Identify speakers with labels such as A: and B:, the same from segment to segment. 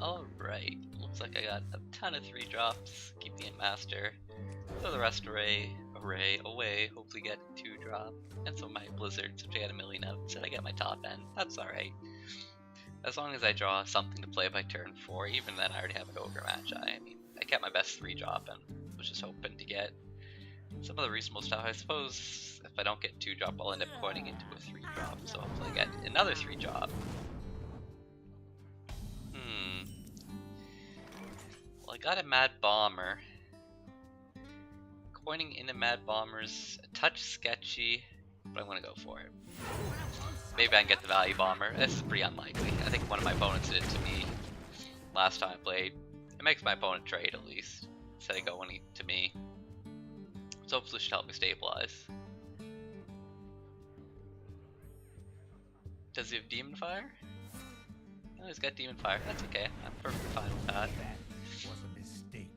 A: Alright, looks like I got a ton of 3-drops. Keep the Int Master. Throw the rest away, hopefully get a 2-drop. And some of my Blizzards, which I got a million of, so I get my top end. That's alright. As long as I draw something to play by turn 4, even then I already have an Ogre Magi. I mean, I kept my best 3-drop and was just hoping to get some other reasonable stuff. I suppose if I don't get 2-drop, I'll end up coining into a 3-drop, so hopefully I get another 3-drop. Well, I got a Mad Bomber. Coining into Mad Bomber's a touch sketchy, but I'm gonna go for it. Maybe I can get the Value Bomber. This is pretty unlikely. I think one of my opponents did it to me last time I played. It makes my opponent trade at least, instead of going to me. So hopefully it should help me stabilize. Does he have Demon Fire? No, he's got Demon Fire. That's okay. I'm perfectly fine with that.
B: Was a mistake.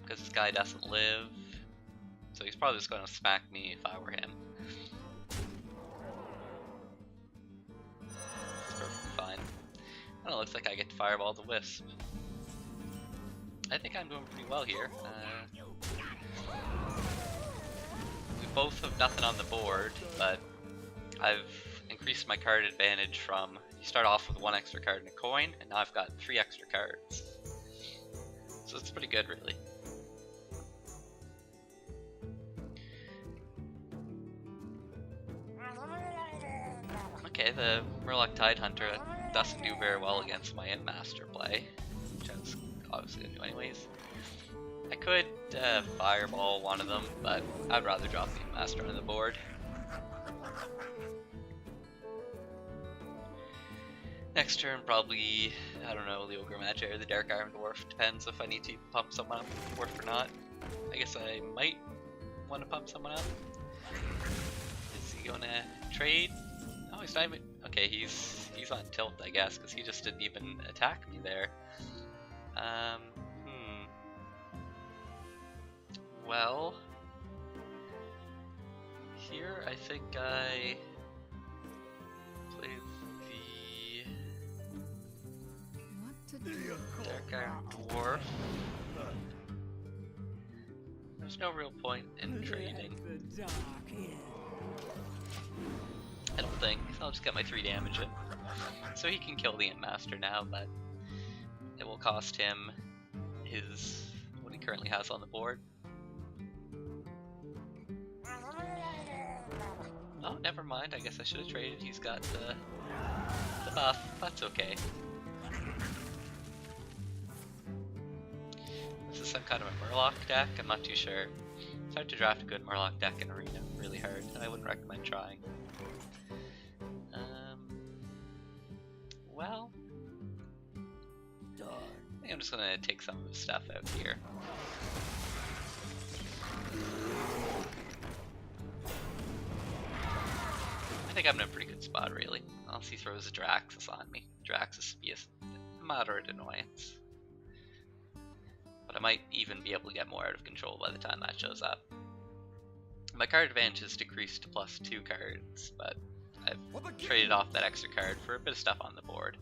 A: Because this guy doesn't live. So he's probably just going to smack me if I were him. It's perfectly fine. And it looks like I get to Fireball the Wisp. I think I'm doing pretty well here. We both have nothing on the board, but I've increased my card advantage from, you start off with 1 extra card and a coin, and now I've got 3 extra cards. So it's pretty good, really. Okay, the Murloc Tidehunter doesn't do very well against my Int Master play, which I was obviously going to do anyways. I could Fireball one of them, but I'd rather drop the Int Master on the board. Next turn, probably, I don't know, the Ogre Magi or the Dark Iron Dwarf. Depends if I need to pump someone up with Dwarf or not. I guess I might want to pump someone up. Is he gonna trade? Oh, he's not even. Okay, he's on tilt, I guess, because he just didn't even attack me there. Well, here I think I play the Dark Iron Dwarf. There's no real point in trading. I don't think. I'll just get my 3 damage in. So he can kill the Int Master now, but it will cost him his what he currently has on the board. Oh, never mind. I guess I should have traded. He's got the buff. That's okay. This is some kind of a Murloc deck. I'm not too sure. It's hard to draft a good Murloc deck in Arena. Really hard. I wouldn't recommend trying. Well, I think I'm just gonna take some of the stuff out here. I think I'm in a pretty good spot, really. Unless he throws a Draxus on me. Draxus be a moderate annoyance. But I might even be able to get more out of control by the time that shows up. My card advantage is decreased to +2 cards, but I've traded off that extra card for a bit of stuff on the board.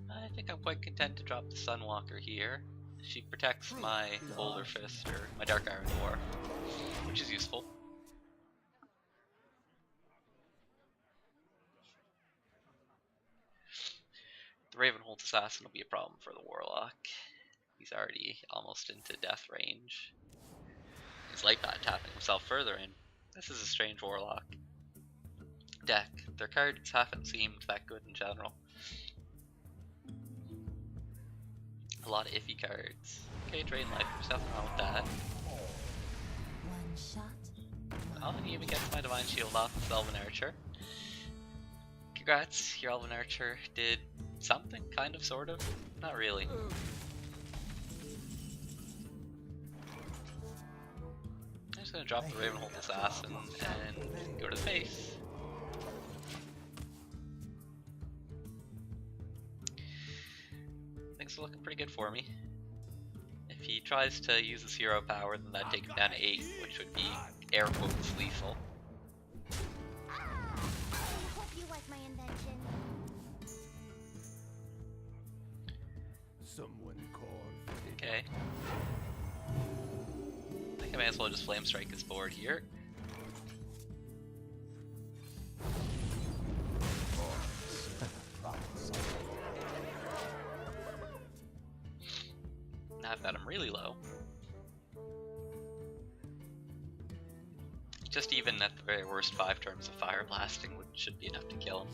A: I think I'm quite content to drop the Sunwalker here. She protects my Boulder Fist, or my Dark Iron Dwarf, which is useful. The Ravenhold Assassin will be a problem for the Warlock. He's already almost into death range. He's like that, tapping himself further in. This is a strange Warlock deck. Their cards haven't seemed that good in general. A lot of iffy cards. Okay, Drain Life, there's nothing wrong with that.
C: One shot.
A: Oh, and he even gets my Divine Shield off with Elven Archer. Congrats, your Elven Archer did something, kind of, sort of. Not really. I'm just gonna drop the Ravenhold Assassin and go to the base. I think things are looking pretty good for me. If he tries to use his hero power, then that'd take him down to 8, which would be air quotes lethal.
C: I hope you like my invention.
B: Someone called for the
A: Okay. I think I may as well just flame strike his board here. Now I've got him really low. Just even at the very worst 5 turns of fire blasting should be enough to kill him.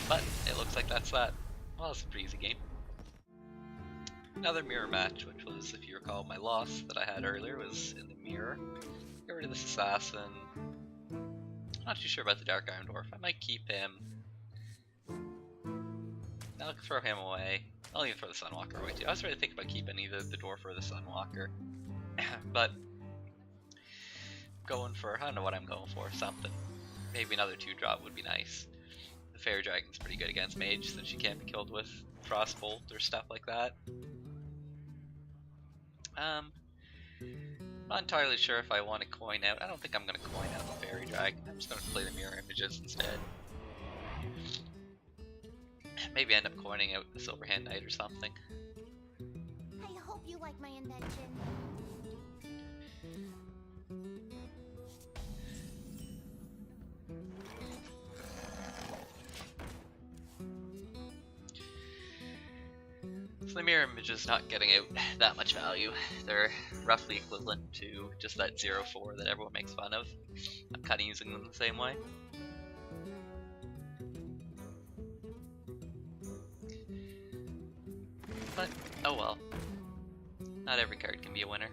A: But it looks like that's that. Well, it's a pretty easy game. Another mirror match, which was, if you recall, my loss that I had earlier was in the mirror. Get rid of this assassin. I'm not too sure about the Dark Iron Dwarf. I might keep him. I'll throw him away. I'll even throw the Sunwalker away too. I was really thinking about keeping either the Dwarf or the Sunwalker. But going for, I don't know what I'm going for, something. Maybe another 2-drop would be nice. The Fairy Dragon's pretty good against Mage since she can't be killed with Frostbolt or stuff like that. Not entirely sure if I want to coin out. I don't think I'm going to coin out the Fairy Dragon. I'm just going to play the Mirror Images instead. Maybe end up coining out the Silverhand Knight or something.
C: I hope you like my invention.
A: So the mirror image is not getting out that much value. They're roughly equivalent to just that 0-4 that everyone makes fun of. I'm kind of using them the same way. But, oh well. Not every card can be a winner.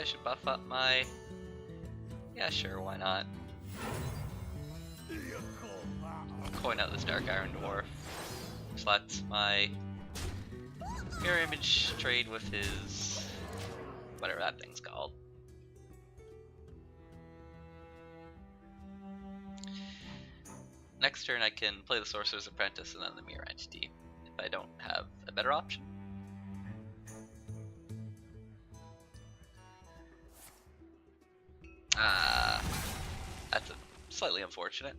A: I should buff up my... Yeah, sure, why not? Coin out this Dark Iron Dwarf. Just lets my mirror image trade with his... whatever that thing's called. Next turn I can play the Sorcerer's Apprentice and then the Mirror Entity, if I don't have a better option. That's slightly unfortunate.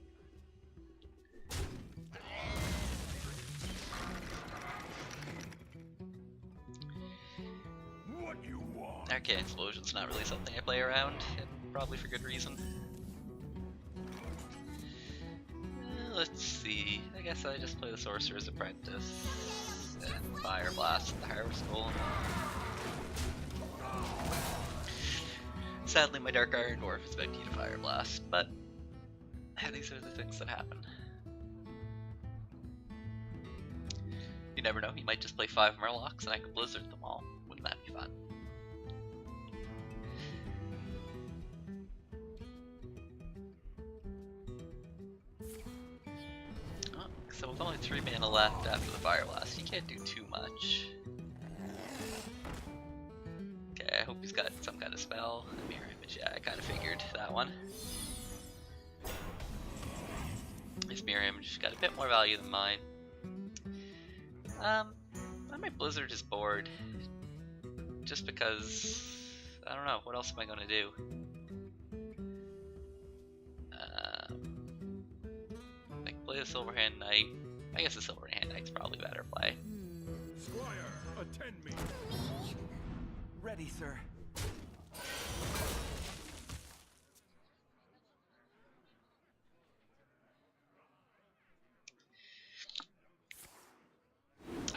B: what you want.
A: Arcane Explosion's not really something I play around, and probably for good reason. Let's see. I guess I just play the Sorcerer's Apprentice and Fire Blast the Harvest Golem. Sadly, my Dark Iron Dwarf is about to eat a Fire Blast, but these are the things that happen. You never know, he might just play 5 Murlocs and I can Blizzard them all. Wouldn't that be fun? Oh, so with only 3 mana left after the Fire Blast, he can't do too much. Okay, I hope he's got some kind of spell. Mirror Image, yeah, I kind of figured that one. His Mirror Image got a bit more value than mine. I might Blizzard his board. Just because, I don't know, what else am I going to do? I can play the Silverhand Knight. I guess the Silverhand Knight's probably better play.
B: Squire, attend me.
D: Ready, sir.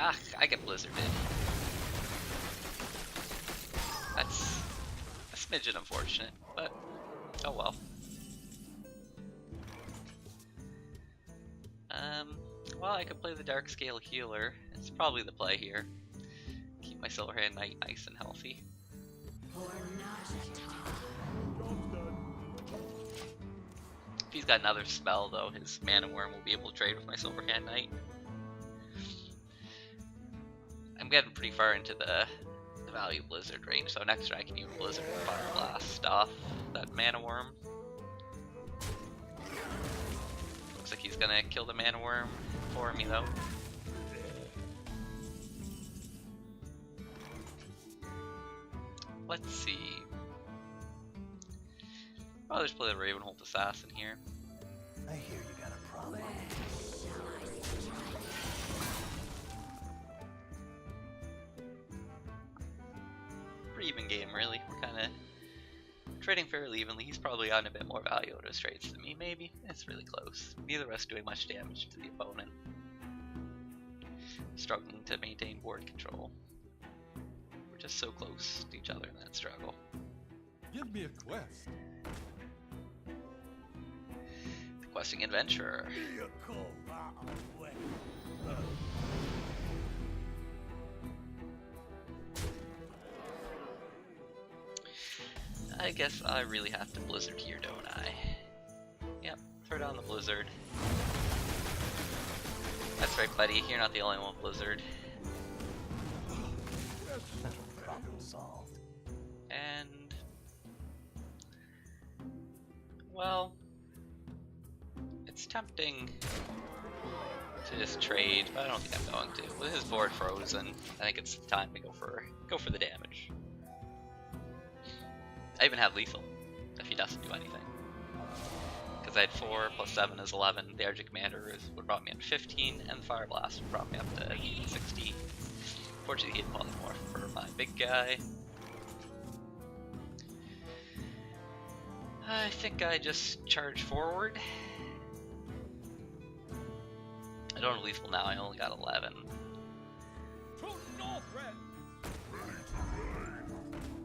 A: Ah, I get Blizzarded. That's a smidgen unfortunate, but oh well. Well, I could play the Dark Scale Healer. It's probably the play here. Keep my Silverhand Knight nice and healthy. If he's got another spell, though, his Mana Worm will be able to trade with my Silverhand Knight. I'm getting pretty far into the the value Blizzard range, so next turn I can use Blizzard and Fire Blast off that Mana Worm. Looks like he's gonna kill the Mana Worm for me though. Let's see. I'll just play the Ravenhold Assassin here.
D: I hear you got a problem.
A: Pretty even game, really. We're kind of trading fairly evenly. He's probably gotten a bit more value out of his trades than me, maybe. It's really close. Neither of us doing much damage to the opponent. Struggling to maintain board control. We're just so close to each other in that struggle.
B: Give me a quest.
A: The Questing Adventurer. I guess I really have to Blizzard here, don't I? Yep, throw down the Blizzard. That's right, buddy, you're not the only one with Blizzard.
D: Problem solved.
A: And... well... it's tempting to just trade, but I don't think I'm going to. With his board frozen, I think it's time to go for the damage. I even have lethal, if he doesn't do anything. Because I had 4 plus 7 is 11, the Energy Commander would brought me up to 15, and the Fire Blast would brought me up to 16. Fortunately, he had polymorph for my big guy. I think I just charge forward. I don't have lethal now, I only got 11.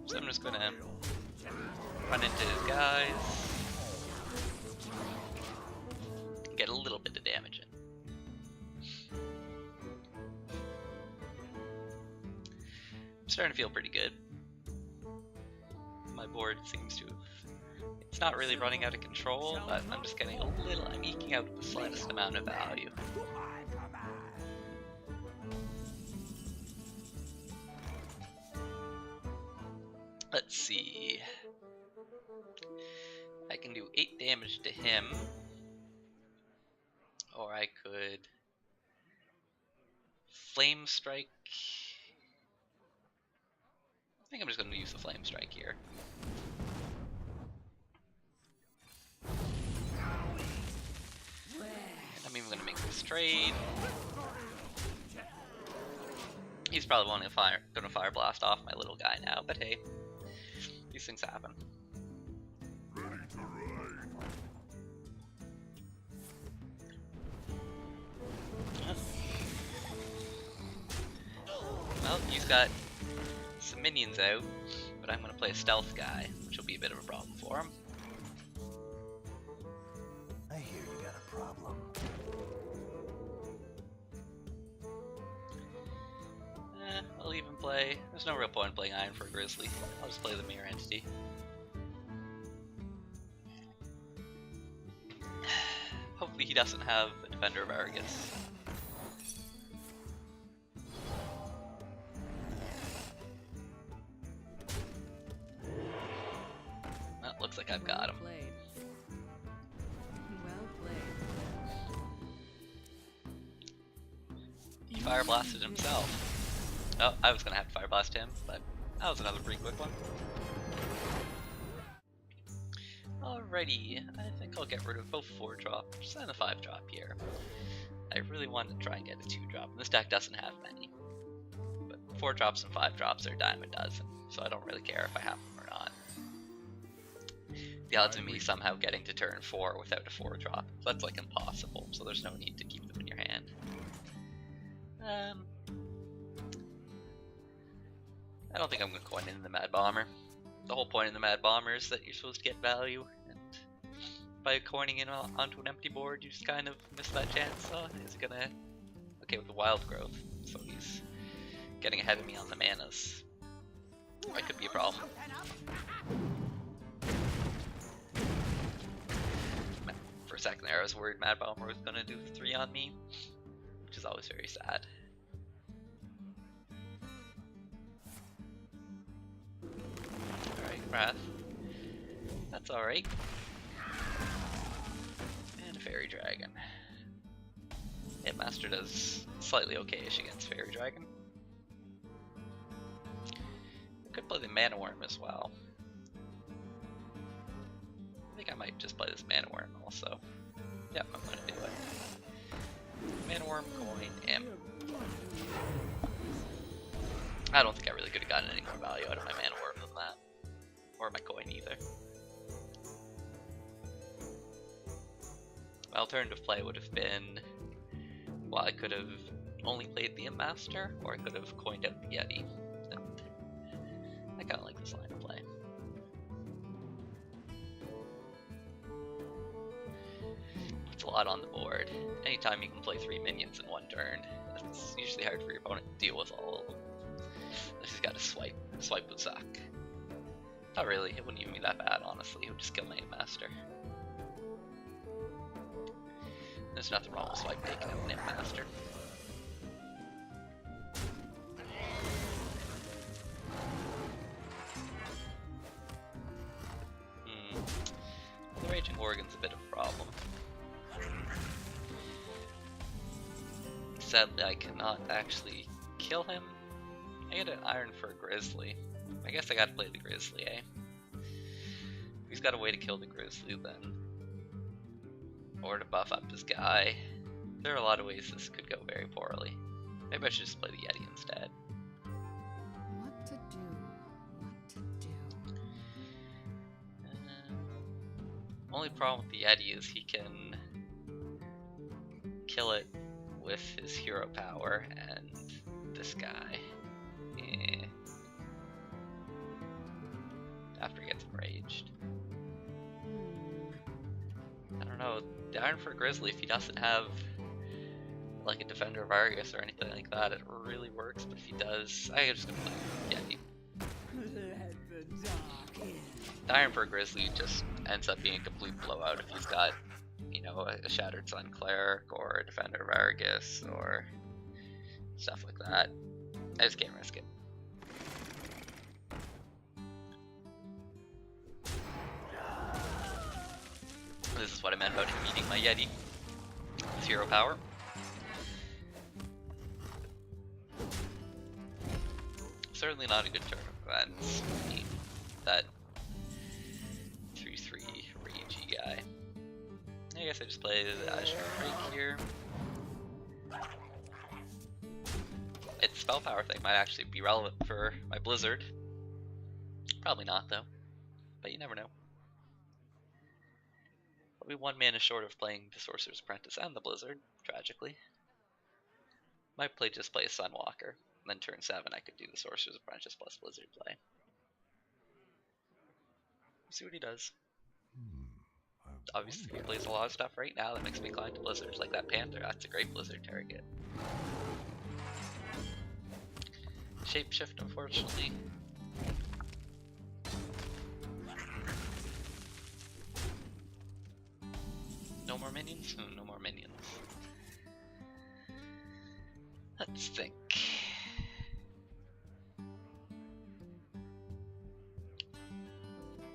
A: So I'm just gonna run into his guys, get a little bit of damage in. I'm starting to feel pretty good. My board seems to have... it's not really running out of control, but I'm just getting a little... I'm eking out the slightest amount of value. Let's see. I can do 8 damage to him, or I could Flame Strike. I think I'm just going to use the Flame Strike here. And I'm even going to make this trade. He's probably going to fire blast off my little guy now, but hey, these things happen. Well, he's got some minions out, but I'm going to play a stealth guy, which will be a bit of a problem for him.
D: I hear you got a problem.
A: I'll even play... there's no real point in playing Iron for a Grizzly. I'll just play the Mirror Entity. Hopefully he doesn't have a Defender of Argus. Well, looks like I've got him. He fire blasted himself. Oh, I was gonna have to fire blast him, but that was another pretty quick one. Alrighty, I think I'll get rid of both 4-drops and the 5-drop here. I really wanted to try and get a 2-drop, and this deck doesn't have many. But 4-drops and 5-drops are a dime a dozen, so I don't really care if I have them or not. The odds of me somehow getting to turn 4 without a 4-drop, that's like impossible, so there's no need to keep them in your hand. I don't think I'm going to coin in the Mad Bomber. The whole point in the Mad Bomber is that you're supposed to get value, and by coining in onto an empty board, you just kind of miss that chance. Oh, is he gonna... okay, with the Wild Growth, so he's getting ahead of me on the manas. That could be a problem. For a second there, I was worried Mad Bomber was going to do 3 on me, which is always very sad. Wrath. That's alright. And a Fairy Dragon. Master does slightly okay-ish against Fairy Dragon. Could play the Mana Worm as well. I think I might just play this Mana Worm also. Yep, I'm gonna do it. Mana Worm, coin, Imp. I don't think I really could have gotten any more value out of my Mana Worm than that. Or my coin either. My alternative play would have been, well, I could have only played the Imp Master, or I could have coined out the Yeti. And I kinda like this line of play. It's a lot on the board. Anytime you can play 3 minions in one turn, it's usually hard for your opponent to deal with all of them. If he's got a swipe. Swipe would suck. Not really, it wouldn't even be that bad, honestly. It would just kill my Imp Master. There's nothing wrong with swipe taking out an Imp Master. The Raging Organ's a bit of a problem. Sadly, I cannot actually kill him. I get an Iron for a Grizzly. I guess I gotta play the Grizzly, eh? If he's got a way to kill the Grizzly, then... or to buff up his guy. There are a lot of ways this could go very poorly. Maybe I should just play the Yeti instead.
E: What to do? What to do?
A: Only problem with the Yeti is he can kill it with his hero power, and this guy. After he gets enraged. I don't know, the Iron for a Grizzly, if he doesn't have like a Defender of Argus or anything like that, it really works, but if he does, I'm just gonna play Yeti. The Iron for a Grizzly just ends up being a complete blowout if he's got, you know, a Shattered Sun Cleric or a Defender of Argus or stuff like that. I just can't risk it. This is what I meant about him eating my Yeti. His hero power. Certainly not a good turn of events. That 3/3 ragey guy. I guess I just play the Azure Break here. Its spell power thing might actually be relevant for my Blizzard. Probably not though, but you never know. I'll be 1 mana short of playing the Sorcerer's Apprentice and the Blizzard, tragically. Might just play a Sunwalker, and then turn 7 I could do the Sorcerer's Apprentice plus Blizzard play. See what he does. Obviously he plays a lot of stuff right now that makes me inclined to Blizzard, like that Panther. That's a great Blizzard target. Shapeshift, unfortunately. No more minions? No more minions. Let's think.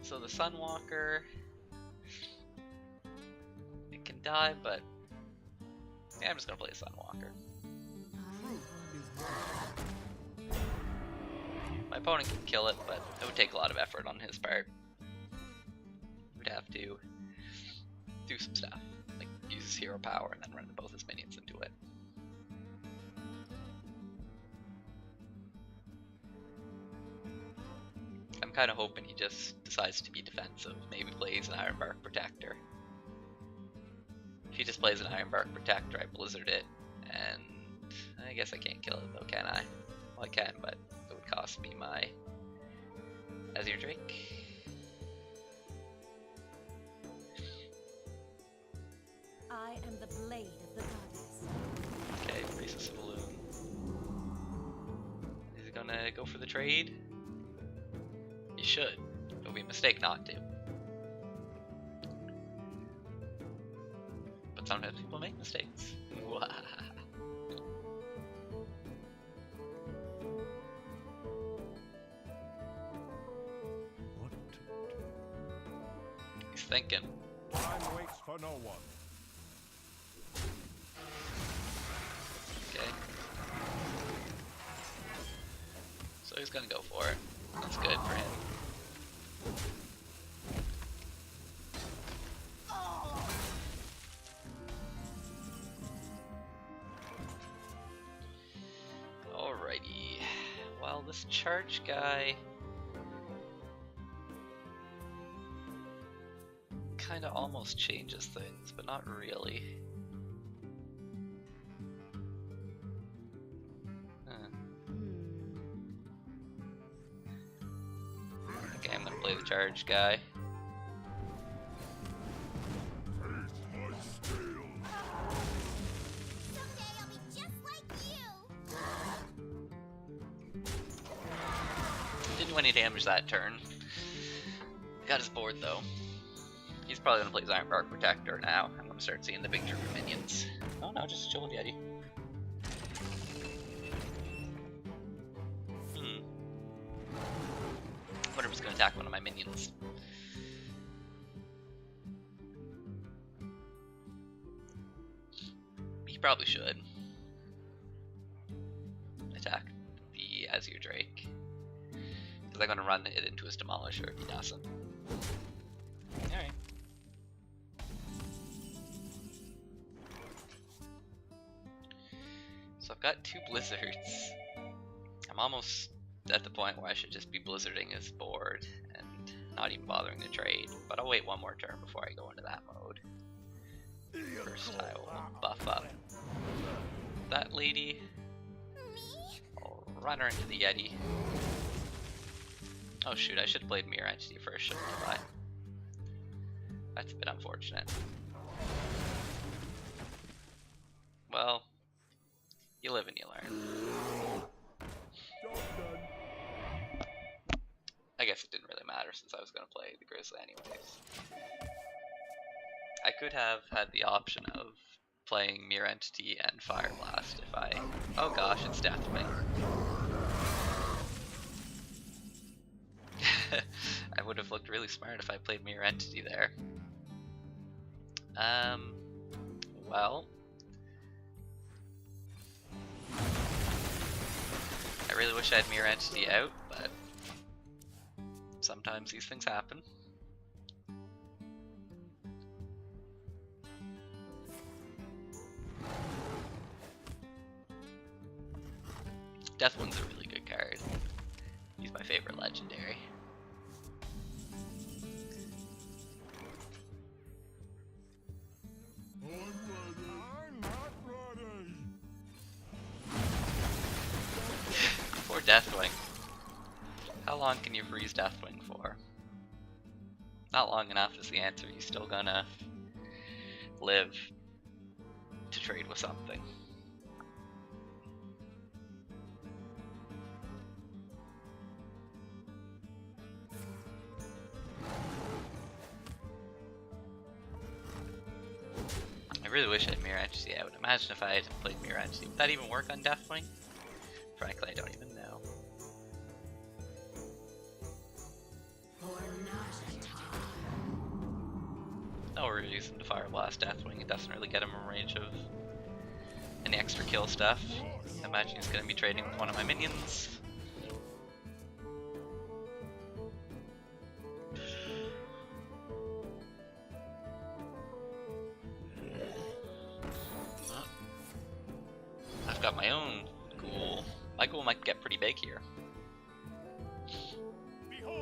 A: So the Sunwalker, it can die, but yeah, I'm just gonna play a Sunwalker. My opponent can kill it, but it would take a lot of effort on his part. We'd have to do some stuff, like use his hero power and then run both his minions into it. I'm kind of hoping he just decides to be defensive, maybe plays an Ironbark Protector. If he just plays an Ironbark Protector, I Blizzard it, and I guess I can't kill it though, can I? Well, I can, but it would cost me my Azure Drake.
F: I am the blade of the goddess.
A: Okay, Priestess of Balloon. Is he gonna go for the trade? You should. It would be a mistake not to. But sometimes people make mistakes.
B: What
A: he's thinking.
B: Time waits for no one.
A: Okay. So he's gonna go for it. That's good for him. Alrighty. Well, this charge guy kind of almost changes things, but not really. Okay, I'm gonna play the charge guy.
C: Someday I'll be just like you.
A: Didn't do any damage that turn. Got his board though. He's probably gonna play his Iron Bark Protector now. I'm gonna start seeing the big German minions. Oh no, just chill with Yeti. Wonder if he's gonna attack one of my minions. He probably should. Attack the Azure Drake. Because I'm gonna run it into his Demolisher if he doesn't. Alright. So I've got 2 Blizzards. I'm almost at the point where I should just be blizzarding his board and not even bothering to trade, but I'll wait one more turn before I go into that mode. First I will buff up that lady. I'll run her into the Yeti. Oh shoot, I should have played Mirror Entity first, shouldn't I? That's a bit unfortunate. Well, you live and you learn. I guess it didn't really matter since I was going to play the Grizzly anyways. I could have had the option of playing Mirror Entity and Fire Blast if I... Oh gosh, it's Deathwing. I would have looked really smart if I played Mirror Entity there. Well... I really wish I had Mirror Entity out, but... sometimes these things happen. Deathwing's a really good card. He's my favorite legendary.
B: I'm not ready.
A: Poor Deathwing. How long can you freeze Deathwing for? Not long enough is the answer. He's still gonna live to trade with something. I really wish I had Mirror Entity out. Imagine if I had played Mirror Entity. Would that even work on Deathwing? Frankly, I don't even know. No reason to Fire Blast Deathwing. It doesn't really get him in range of any extra kill stuff. I imagine he's going to be trading with one of my minions. I've got my own ghoul. My ghoul might get pretty big here.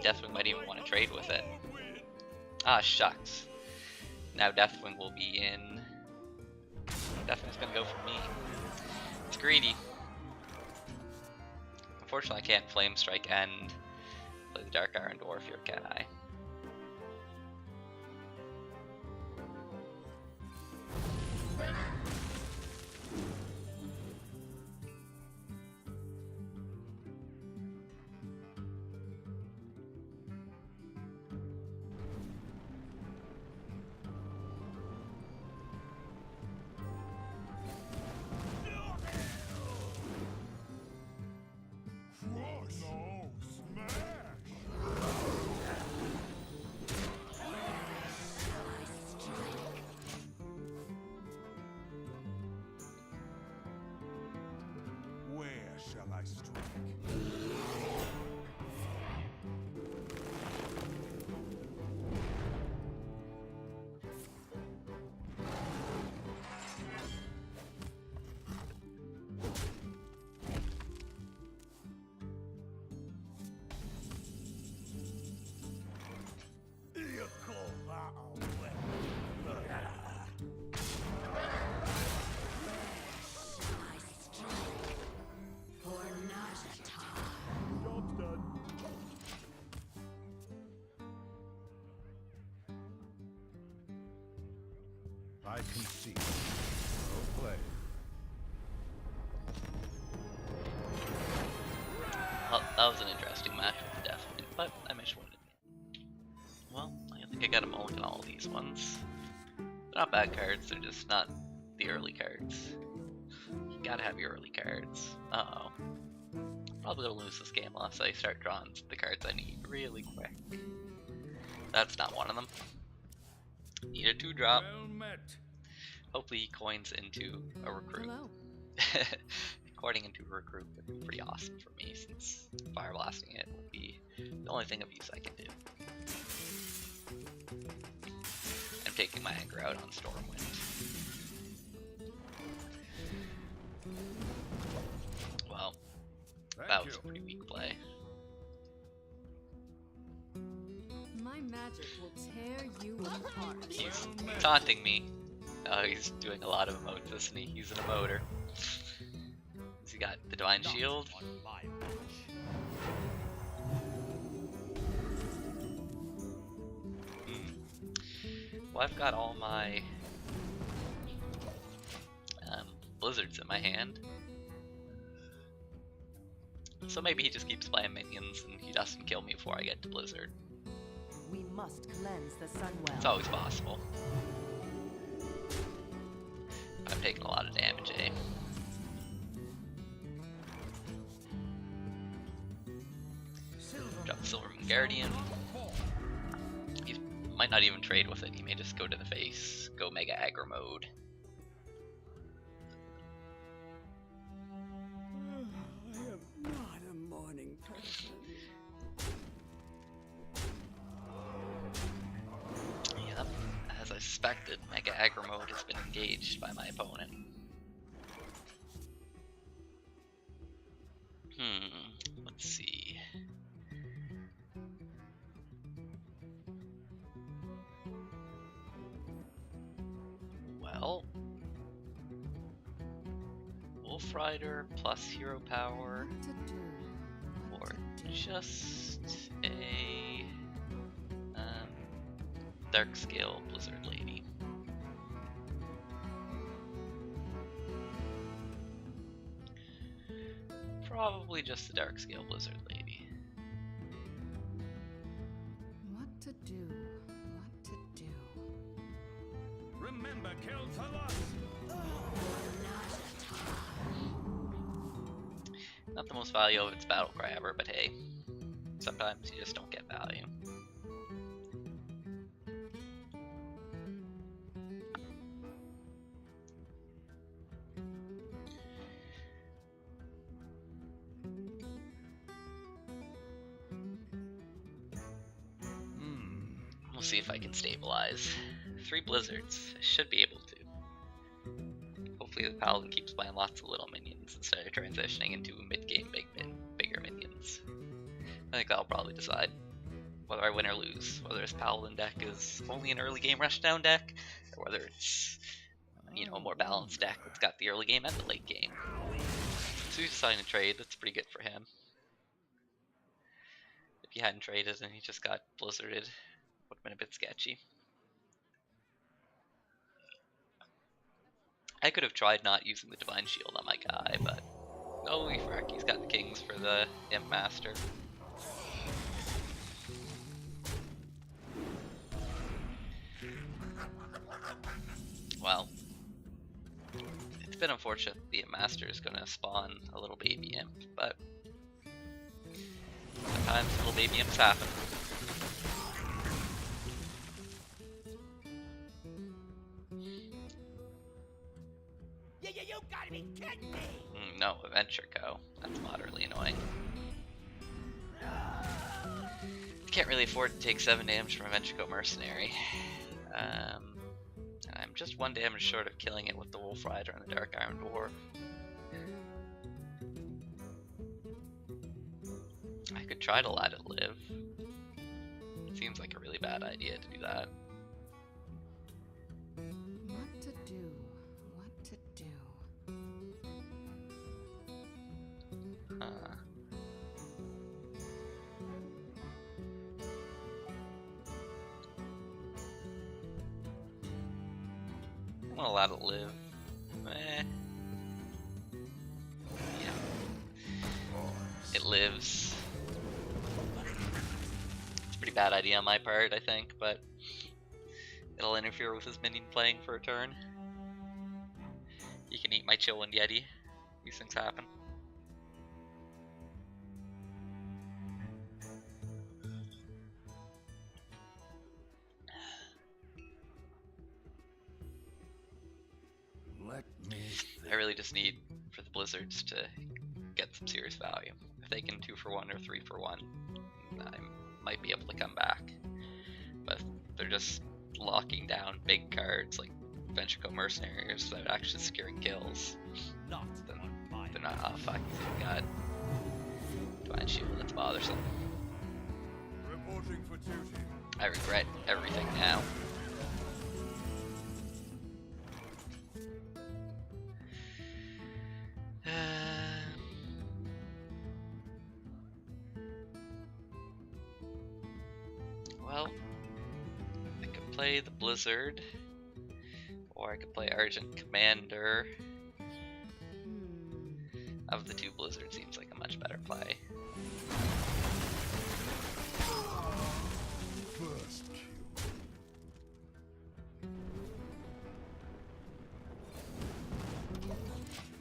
A: Deathwing might even want to trade with it. Ah, shucks. Now Deathwing will be in... Deathwing's gonna go for me. It's greedy. Unfortunately I can't Flame Strike and play the Dark Iron Dwarf here, can I?
B: I concede. Well played.
A: Well, that was an interesting match with the death win, but I managed to win it. Well, I think I got a mulligan on all these ones. They're not bad cards, they're just not the early cards. You gotta have your early cards. Uh-oh. Probably gonna lose this game unless I start drawing the cards I need really quick. That's not one of them. Need a 2-drop.
B: Well met.
A: Hopefully he coins into a recruit.
E: Hello.
A: Coining into a recruit would be pretty awesome for me, since fire blasting it will be the only thing of use I can do. I'm taking my anger out on Stormwind. Well, that
B: Thank
A: was a
B: you.
A: pretty weak play.
E: My magic will tear you apart.
A: He's taunting me. Oh, he's doing a lot of emotes, isn't he? He's an emoter. Has he got the Divine Shield? Well, I've got all my blizzards in my hand. So maybe he just keeps playing minions and he doesn't kill me before I get to blizzard.
F: We must cleanse the sun well.
A: It's always possible. I'm taking a lot of damage, eh? Drop Silvermoon Guardian. He might not even trade with it, he may just go to the face, go mega aggro mode.
F: I am not a morning person.
A: Yep, as I suspected, mega aggro mode has been engaged by my opponent. Let's see. Well, Wolf Rider plus hero power,
E: What to do?
A: or
E: What to do?
A: just a Dark Scale Blizzard Lady. Probably just the Dark Scale Blizzard Lady.
E: What to do? What to do?
B: Remember, kill Talos.
A: Not the most value of its battle cry ever, but hey, sometimes you just don't get value. We'll see if I can stabilize. 3 blizzards. I should be able to. Hopefully the paladin keeps playing lots of little minions instead of transitioning into mid-game bigger minions. I think that'll probably decide whether I win or lose. Whether this paladin deck is only an early game rushdown deck, or whether it's, you know, a more balanced deck that's got the early game and the late game. So he's deciding to trade. That's pretty good for him. If he hadn't traded and he just got blizzarded, would have been a bit sketchy. I could have tried not using the Divine Shield on my guy, but holy frick, he's got the Kings for the Imp Master. Well, it's been unfortunate that the Imp Master is going to spawn a little baby imp, but sometimes little baby imps happen.
F: You gotta be kidding me!
A: No, Adventure Co. That's moderately annoying. Can't really afford to take 7 damage from Adventure Co. Mercenary. And I'm just 1 damage short of killing it with the Wolf Rider and the Dark Iron Dwarf. I could try to let it live. It seems like a really bad idea to do that.
E: What to do? What to do?
A: Huh. gonna allow it to live. Eh. Yeah. It lives. It's a pretty bad idea on my part, I think, but it'll interfere with his minion playing for a turn. You can eat my Chillwind Yeti. These things happen.
B: Let me
A: I really just need for the Blizzards to get some serious value. If they can 2 for 1 or 3 for 1, I might be able to come back. But they're just locking down big cards like Ventricle Mercenaries without actually securing kills. Then they're not. Oh fuck, he's got Divine Shield, that's bothersome.
B: reporting for duty.
A: I regret everything now. Well, I could play the Blizzard, or I could play Argent Commander. Of the two, Blizzard seems like a much better play.
B: First kill.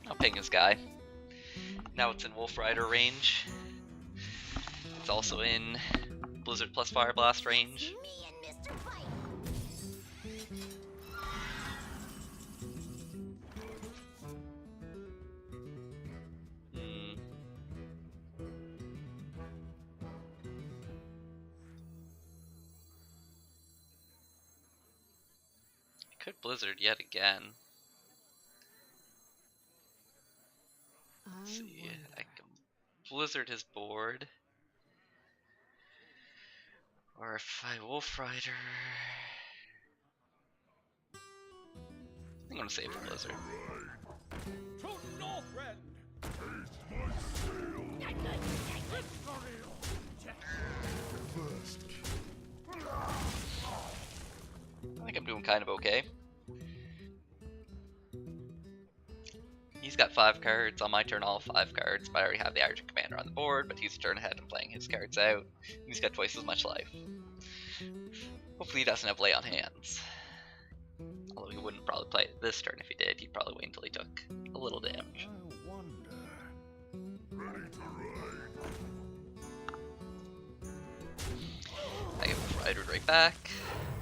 A: I'll ping this guy. Now it's in Wolf Rider range. It's also in Blizzard plus Fire Blast range.
C: Me and Mr. Fight.
A: Hmm. I could Blizzard yet again. Let's see, I can Blizzard his board. Or if I Wolf Rider. I'm gonna save the Blizzard.
B: To Northrend. First kill.
A: I think I'm doing kind of okay. He's got 5 cards. On my turn, all 5 cards. But I already have the Argent Commander on the board, but he's a turn ahead and playing his cards out. He's got twice as much life. Hopefully he doesn't have Lay on Hands. Although he wouldn't probably play it this turn. If he did, he'd probably wait until he took a little damage.
B: I wonder. Ready to ride.
A: I get Wolf Ridered right back.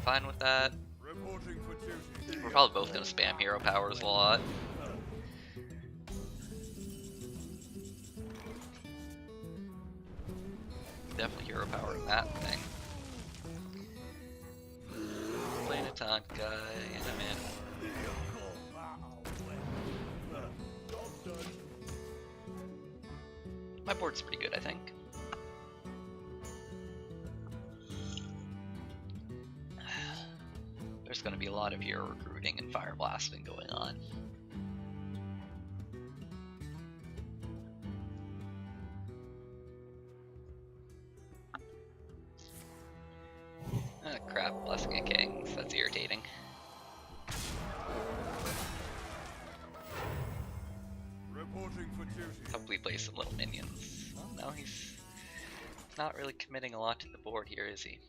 A: Fine with that.
B: Reporting for duty.
A: We're probably both going to spam hero powers a lot. Definitely hero powering that thing. Playing a taunt guy, and I'm in. My board's pretty good, I think. There's going to be a lot of hero recruiting and fire blasting going on. Ah, crap, Blessing of Kings, that's irritating.
B: Reporting for duty.
A: Hopefully play some little minions. Well, no, he's not really committing a lot to the board here, is he?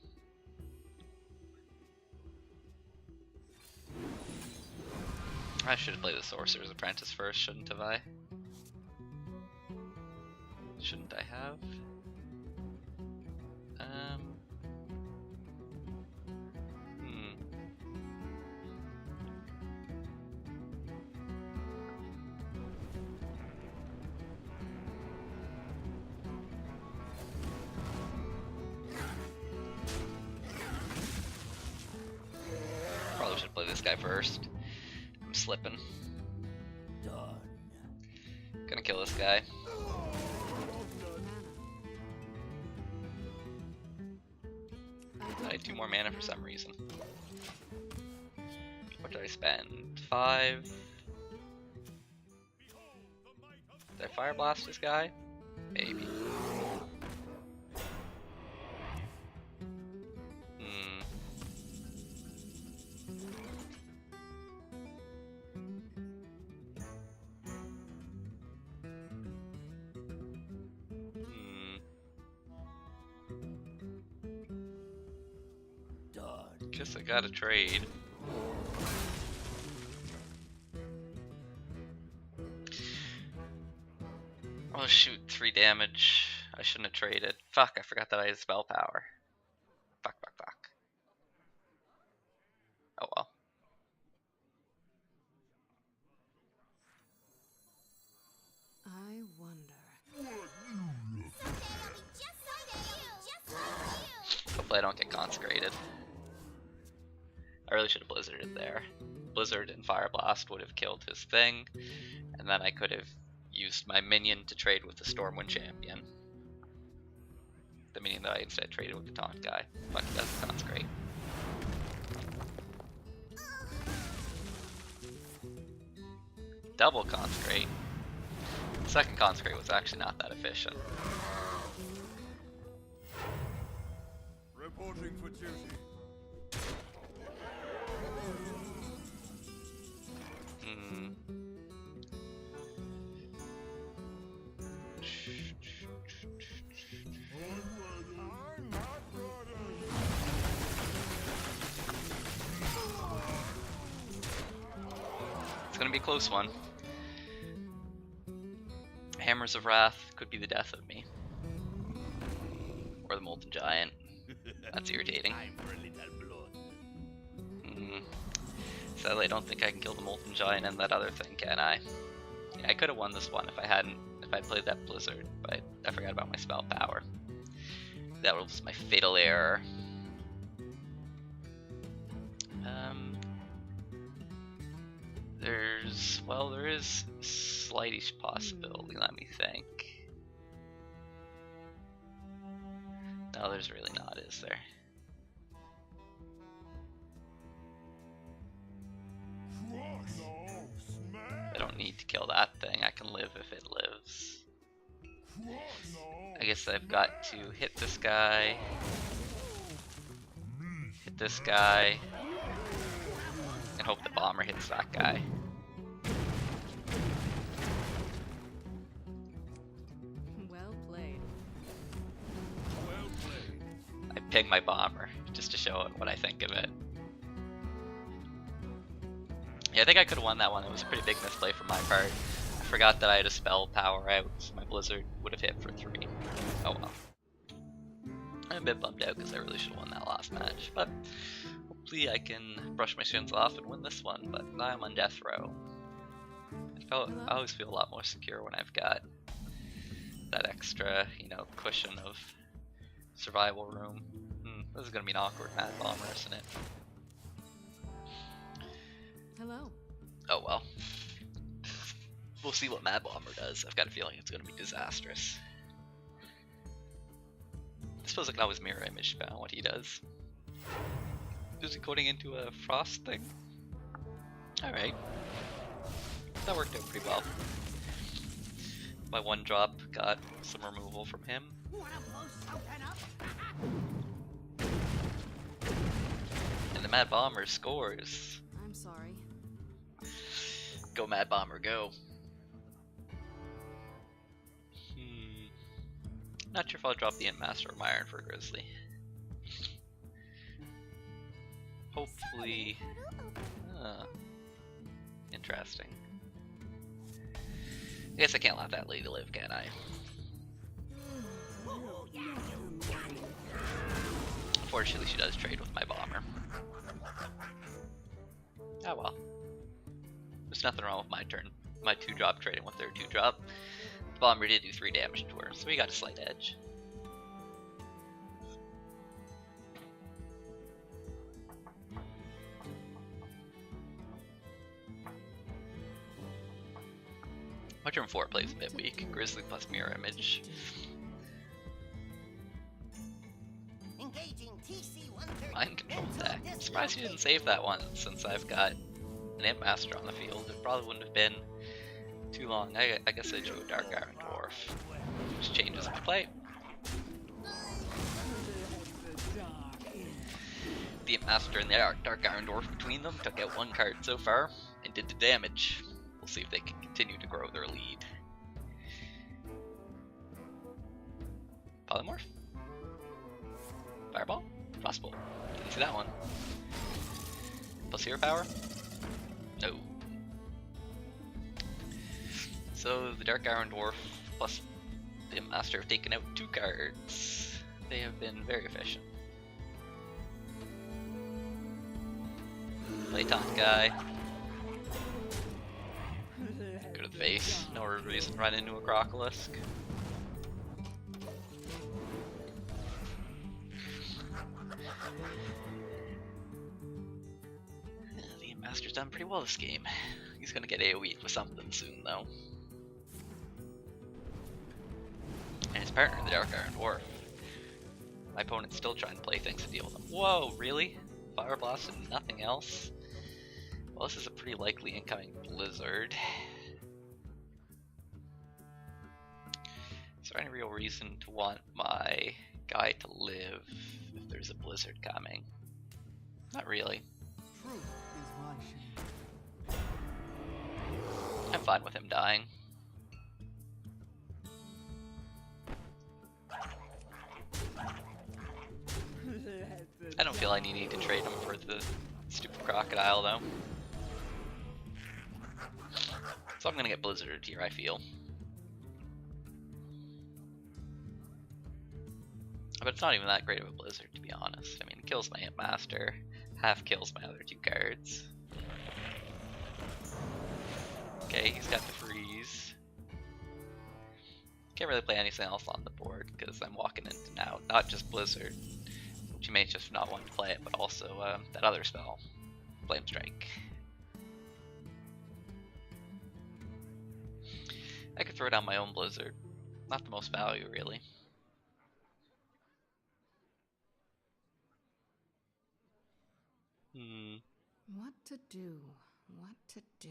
A: I should have played the Sorcerer's Apprentice first, shouldn't have I? Shouldn't I have? Probably should play this guy first. I'm slipping.
D: Done.
A: Gonna kill this guy. I had 2 more mana for some reason. What did I spend? 5. Did I Fire Blast this guy? Maybe.
D: Done.
A: Guess I gotta trade. Oh shoot, 3 damage. I shouldn't have traded. Fuck, I forgot that I had spell power. Fuck, fuck, fuck. Oh well.
E: I wonder.
A: Hopefully I don't get consecrated. I really should have blizzarded there. Blizzard and Fire Blast would have killed his thing, and then I could have used my minion to trade with the Stormwind champion. The minion that I instead traded with the taunt guy. Fuck, he doesn't consecrate. Double consecrate. The second consecrate was actually not that efficient.
B: Reporting for duty.
A: Hmm.
B: I'm not ready.
A: It's gonna be a close one. Hammers of Wrath could be the death of me. Or the Molten Giant. That's irritating.
D: Time for a little blood.
A: Sadly, I don't think I can kill the Molten Giant and that other thing, can I? Yeah, I could have won this one if I played that Blizzard, but I forgot about my spell power. That was my fatal error. There is slightish possibility, let me think. No, there's really not, is there?
B: Crush. No, smash.
A: I don't need to kill that thing, I can live if it lives.
B: Crush. No.
A: I guess I've got to hit this guy, hit this guy, and hope the bomber hits that guy.
E: Well played.
B: Well played.
A: I ping my bomber just to show it what I think of it. Yeah, I think I could have won that one. It was a pretty big misplay from my part. I forgot that I had a spell power out, so my Blizzard would have hit for 3. Oh well. I'm a bit bummed out because I really should have won that last match, but hopefully I can brush my sins off and win this one, but now I'm on death row. I always feel a lot more secure when I've got that extra, cushion of survival room. This is gonna be an awkward Mad Bomber, isn't it?
E: Hello.
A: Oh well. We'll see what Mad Bomber does. I've got a feeling it's gonna be disastrous. I suppose I can always mirror image depending on what he does. Is he coding into a frost thing? Alright. That worked out pretty well. My 1-drop got some removal from him. And the Mad Bomber scores.
E: I'm sorry.
A: Go Mad Bomber, go. Not sure if I'll drop the Imp Master or my Iron for Grizzly. Hopefully... interesting. I guess I can't let that lady live, can I? Unfortunately, she does trade with my bomber. Oh well. There's nothing wrong with my 2-drop trading with their 2-drop. The bomber did do 3 damage to her, so we got a slight edge. My turn 4 plays a bit weak. Grizzly plus mirror image.
C: Engaging TC-130.
A: Mind control deck. I'm surprised he didn't save that one since I've got an Imp Master on the field. It probably wouldn't have been too long. I guess I drew a Dark Iron Dwarf, which changes my play. The Imp Master and the Dark Iron Dwarf between them took out 1 card so far and did the damage. We'll see if they can continue to grow their lead. Polymorph? Fireball? Frostbolt. Didn't see that one. Plus hero power? No. So the Dark Iron Dwarf plus the Master have taken out 2 cards. They have been very efficient. Play taunt guy. Go to the face. No reason to run into a Crocolisk. The Master's done pretty well this game. He's gonna get AoE'd with something soon though. And his partner, the Dark Iron Dwarf. My opponent's still trying to play things to deal with him. Whoa, really? Fire Blast and nothing else? Well, this is a pretty likely incoming Blizzard. Is there any real reason to want my guy to live if there's a Blizzard coming? Not really.
G: Truth is my shame.
A: I'm fine with him dying. I don't feel I need to trade him for the stupid crocodile though. So I'm gonna get Blizzard here, I feel. But it's not even that great of a Blizzard, to be honest. I mean, it kills my Imp Master, half kills my other 2 cards. Okay, he's got the freeze. Can't really play anything else on the board because I'm walking into now not just Blizzard, which you may just not want to play it, but also that other spell, Flame Strike. I could throw down my own Blizzard. Not the most value, really.
E: What to do? What to do?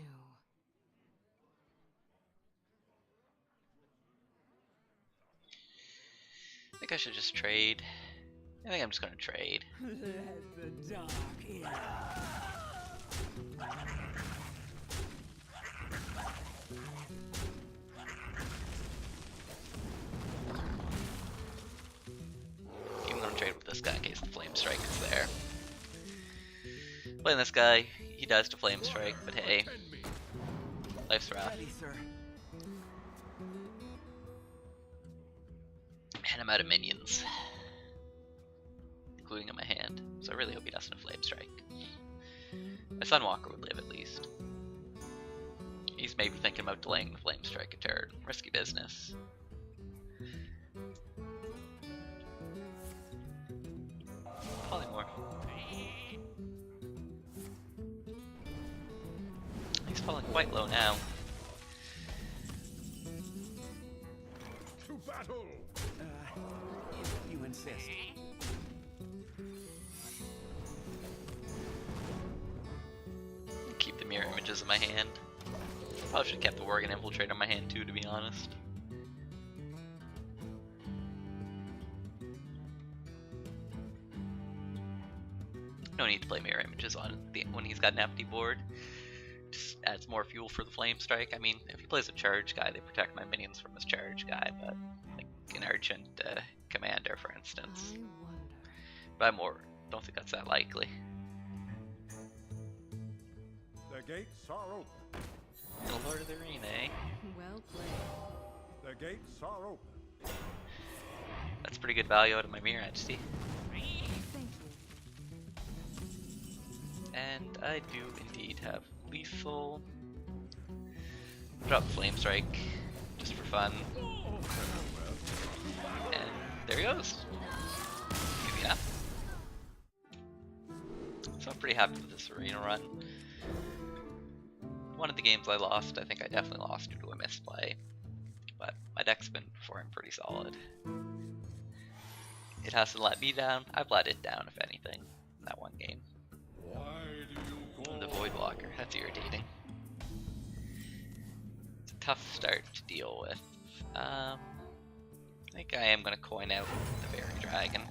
A: I think I should just trade. I think I'm just gonna trade.
G: Let the dark in.
A: I'm gonna trade with this guy in case the Flame Strike is there. Playing this guy, he dies to Flame Strike, but hey, life's wrath.
G: Ready, sir.
A: And I'm out of minions, including in my hand, so I really hope he doesn't have Flame Strike. My Sunwalker would live at least. He's maybe thinking about delaying the Flame Strike a turn. Risky business. Polymorph. He's falling quite low now.
B: To battle!
G: If you insist.
A: Keep the mirror images in my hand. Probably should have kept the Worgen Infiltrator in my hand too, to be honest. No need to play mirror images on when he's got an empty board. Just adds more fuel for the Flame Strike. I mean, if he plays a charge guy, they protect my minions from his charge guy, but like an Urgent Commander, for instance.
E: I wonder.
A: But don't think that's that likely.
B: The gates are open.
A: The Lord of the Arena, eh?
E: Well played.
B: The gates are open.
A: That's pretty good value out of my Mirror Entity.
E: Thank you.
A: And I do indeed have lethal. Drop Flame Strike just for fun. And there he goes. Easy enough. So I'm pretty happy with this arena run. One of the games I lost, I think I definitely lost due to a misplay. But my deck's been performing pretty solid. It hasn't let me down. I've let it down, if anything, in that one game.
B: Why do you call
A: And the Voidwalker, that's irritating. It's a tough start to deal with. I think I am going to coin out the Fairy Dragon.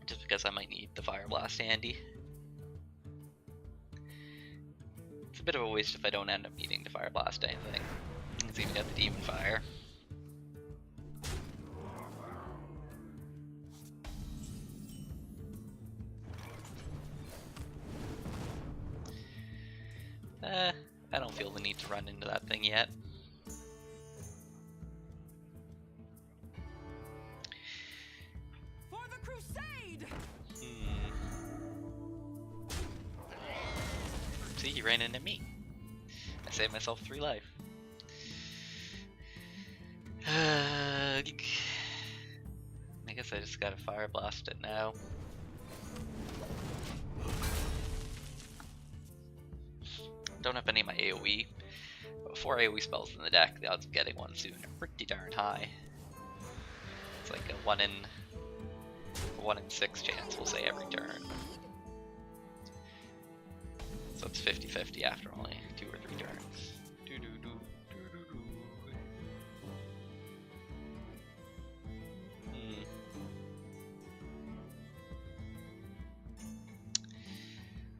A: Just because I might need the Fire Blast handy. It's a bit of a waste if I don't end up needing to Fire Blast anything. It's even got the Demon Fire. need to run into that thing yet.
F: For the crusade!
A: See, he ran into me. I saved myself 3 life. I guess I just gotta fire blast it now. Don't have any of my AoE. But 4 AoE spells in the deck, the odds of getting one soon are pretty darn high. It's like a 1 in 6 chance, we'll say, every turn. So it's 50-50 after only 2 or 3 turns.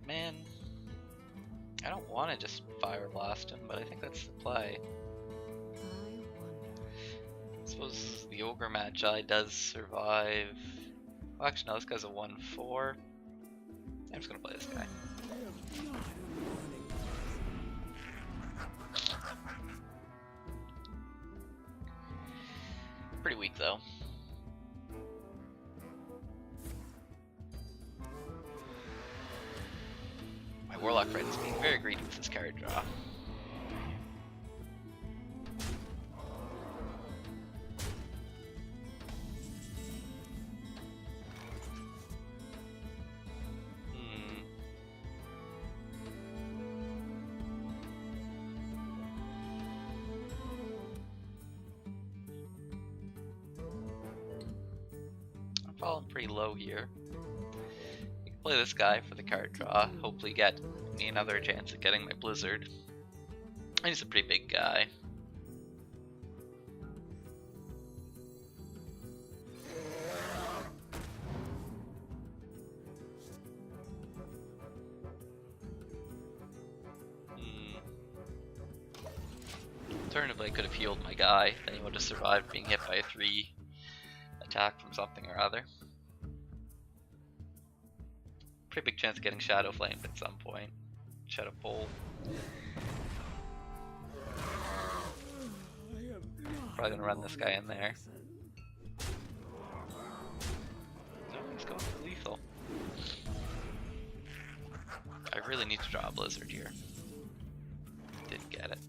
A: Man, I don't want to just fire blast him, but I think that's the play. I suppose the Ogre Magi does survive. Well, actually, no, this guy's a 1/4. I'm just gonna play this guy. Pretty weak though. My Warlock friend is being very greedy with his card draw. Falling pretty low here. You can play this guy for the card draw, hopefully get me another chance at getting my Blizzard. And he's a pretty big guy. Alternatively, I could have healed my guy, then he would have survived being hit by a 3 attack from something or other. Pretty big chance of getting Shadow Flamed at some point. Shadow Pole. Probably gonna run this guy in there. No, he's going for lethal. I really need to draw a Blizzard here. Didn't get it.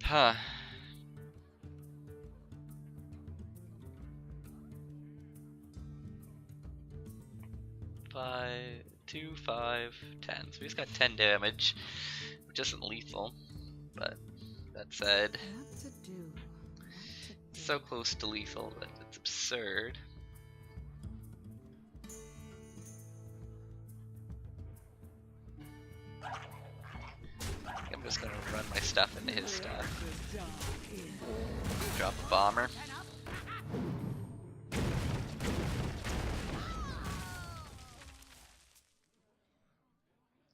A: Huh. Five, 2, 5, 10. So he's got 10 damage, which isn't lethal. But that said, it's so close to lethal that it's absurd. I'm just gonna run my stuff into his stuff. Drop a bomber.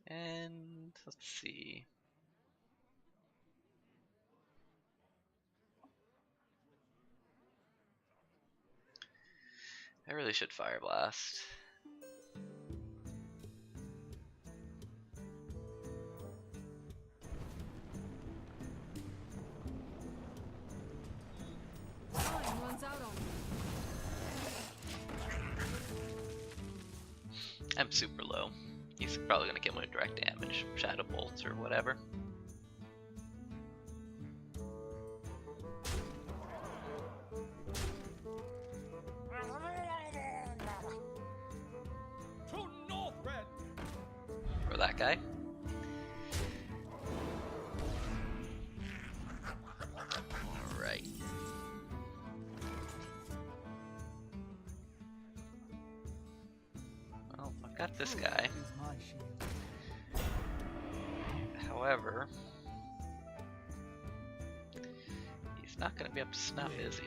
A: And let's see. I really should Fire Blast.
E: Time runs out on me.
A: I'm super low. He's probably gonna kill me with direct damage, Shadow Bolts or whatever. For that guy. Alright. Well, I've got this guy. However, he's not going to be up to snuff, is he?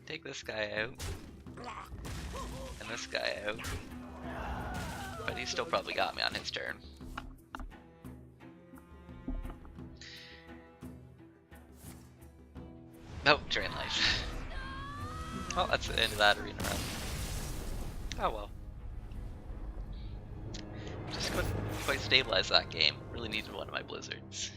A: Take this guy out, and this guy out, but he's still probably got me on his turn. Nope, drain life. Well, that's the end of that arena run. Oh well. quite stabilize that game. Really needed one of my blizzards.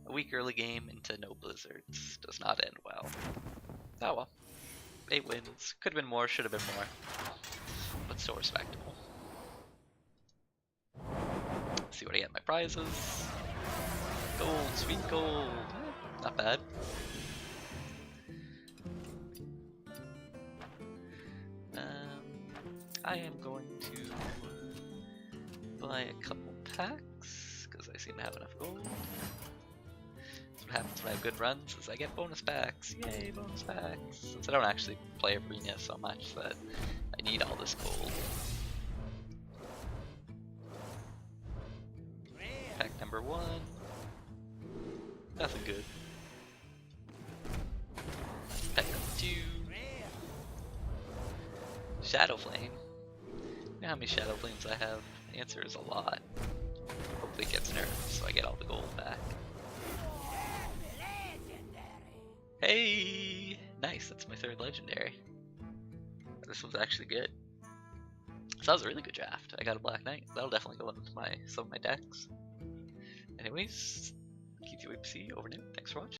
A: A weak early game into no blizzards does not end well. Oh well. 8 wins. Could have been more, should have been more. But still respectable. Let's see what I get in my prizes. Gold, sweet gold. Not bad. I am going to buy a couple packs because I seem to have enough gold. That's what happens when I have good runs, is I get bonus packs. Yay, bonus packs! Since I don't actually play Arena so much that I need all this gold. Pack number 1. Nothing good. Pack number 2. Shadow Flame. You know how many Shadow Flames I have? The answer is a lot. Hopefully it gets nerfed so I get all the gold back. Hey! Nice, that's my 3rd legendary. This one's actually good. So that was a really good draft. I got a Black Knight. That'll definitely go into some of my decks. Anyways, keep you see over now. Thanks for watching.